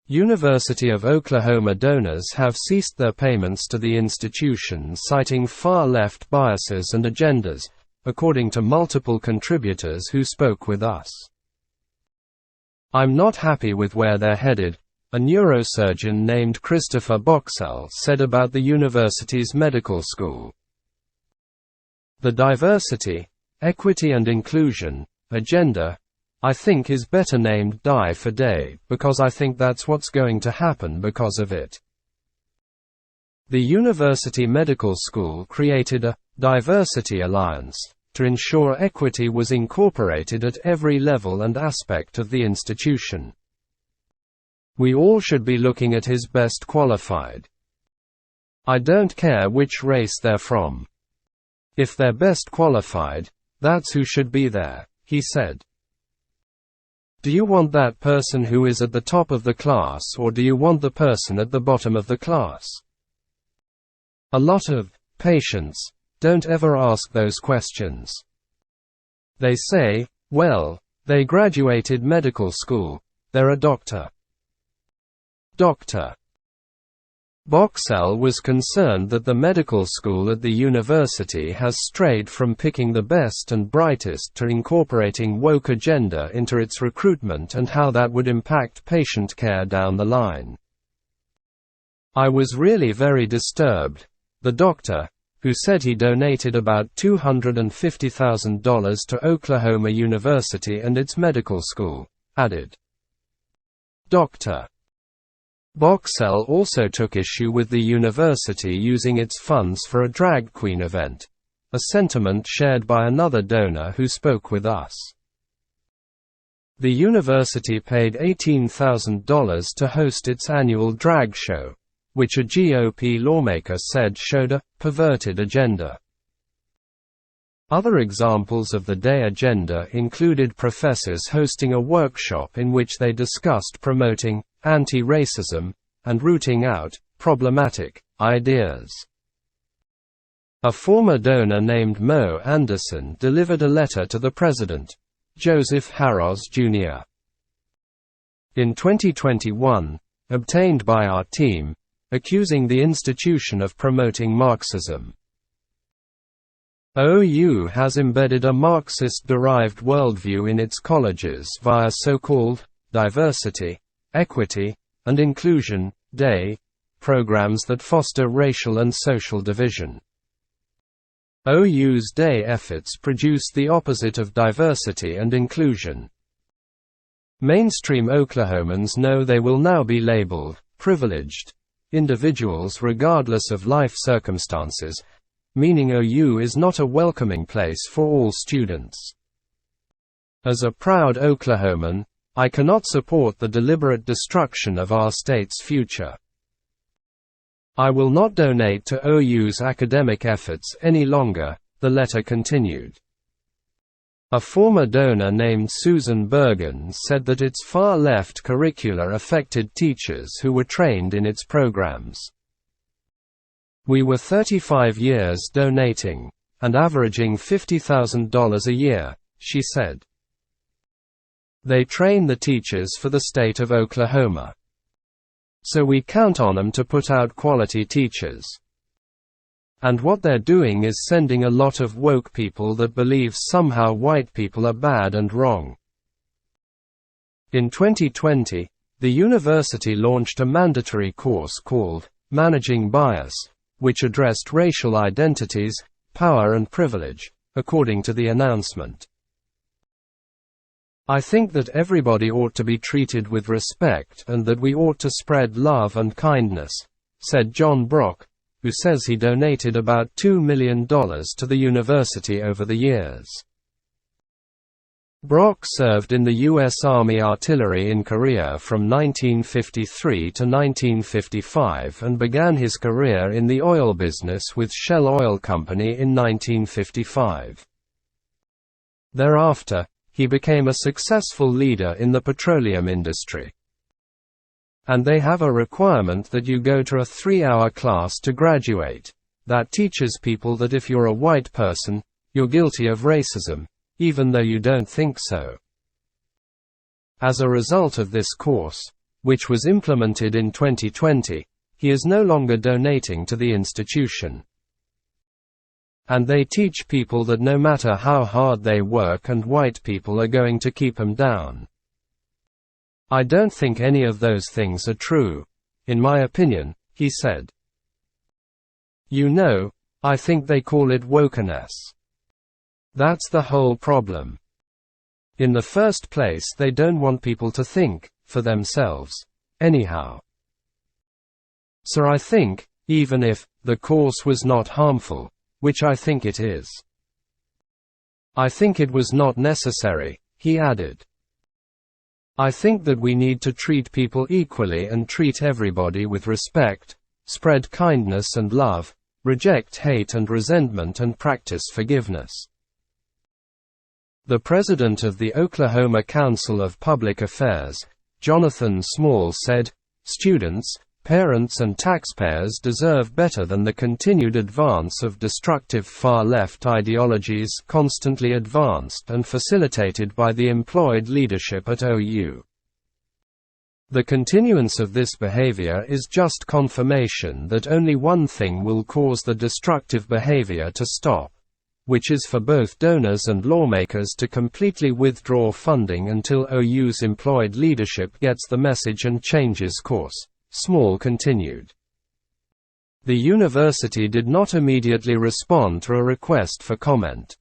University of Oklahoma donors have ceased their payments to the institution, citing far-left biases and agendas, according to multiple contributors who spoke with us. "I'm not happy with where they're headed," a neurosurgeon named Christopher Boxell said about the university's medical school. "The diversity, equity and inclusion agenda, I think, is better named DEI for Day, because I think that's what's going to happen because of it." The University Medical School created a diversity alliance to ensure equity was incorporated at every level and aspect of the institution. "We all should be looking at his best qualified. I don't care which race they're from. If they're best qualified, that's who should be there," he said. "Do you want that person who is at the top of the class, or do you want the person at the bottom of the class?" A lot of patients don't ever ask those questions. They say, "Well, they graduated medical school, they're a doctor." Dr. Boxell was concerned that the medical school at the university has strayed from picking the best and brightest to incorporating woke agenda into its recruitment and how that would impact patient care down the line. "I was really very disturbed," the doctor, who said he donated about $250,000 to Oklahoma University and its medical school, added. Dr. Boxell also took issue with the university using its funds for a drag queen event, a sentiment shared by another donor who spoke with us. The university paid $18,000 to host its annual drag show, which a GOP lawmaker said showed a perverted agenda. Other examples of the day agenda included professors hosting a workshop in which they discussed promoting anti-racism and rooting out problematic ideas. A former donor named Mo Anderson delivered a letter to the president, Joseph Harroz Jr. in 2021, obtained by our team, accusing the institution of promoting Marxism. OU has embedded a Marxist-derived worldview in its colleges via so-called diversity, equity, and inclusion day programs that foster racial and social division. OU's day efforts produce the opposite of diversity and inclusion. Mainstream Oklahomans know they will now be labeled privileged individuals regardless of life circumstances, meaning OU is not a welcoming place for all students. As a proud Oklahoman, I cannot support the deliberate destruction of our state's future. I will not donate to OU's academic efforts any longer, the letter continued. A former donor named Susan Bergen said that its far-left curricula affected teachers who were trained in its programs. "We were 35 years donating, and averaging $50,000 a year," she said. "They train the teachers for the state of Oklahoma. So we count on them to put out quality teachers. And what they're doing is sending a lot of woke people that believe somehow white people are bad and wrong." In 2020, the university launched a mandatory course called Managing Bias, which addressed racial identities, power and privilege, according to the announcement. "I think that everybody ought to be treated with respect and that we ought to spread love and kindness," said John Brock, who says he donated about $2 million to the university over the years. Brock served in the U.S. Army Artillery in Korea from 1953 to 1955 and began his career in the oil business with Shell Oil Company in 1955. Thereafter, he became a successful leader in the petroleum industry. And they have a requirement that you go to a 3-hour class to graduate. That teaches people that if you're a white person, you're guilty of racism, even though you don't think so. As a result of this course, which was implemented in 2020, he is no longer donating to the institution. And they teach people that no matter how hard they work and white people are going to keep them down. I don't think any of those things are true, in my opinion, he said. You know, I think they call it wokeness. That's the whole problem. In the first place, they don't want people to think for themselves, anyhow. So I think, even if the course was not harmful, which I think it is, I think it was not necessary, he added. I think that we need to treat people equally and treat everybody with respect, spread kindness and love, reject hate and resentment and practice forgiveness. The president of the Oklahoma Council of Public Affairs, Jonathan Small, said, "Students, parents and taxpayers deserve better than the continued advance of destructive far-left ideologies constantly advanced and facilitated by the employed leadership at OU. The continuance of this behavior is just confirmation that only one thing will cause the destructive behavior to stop, which is for both donors and lawmakers to completely withdraw funding until OU's employed leadership gets the message and changes course," Small continued. The university did not immediately respond to a request for comment.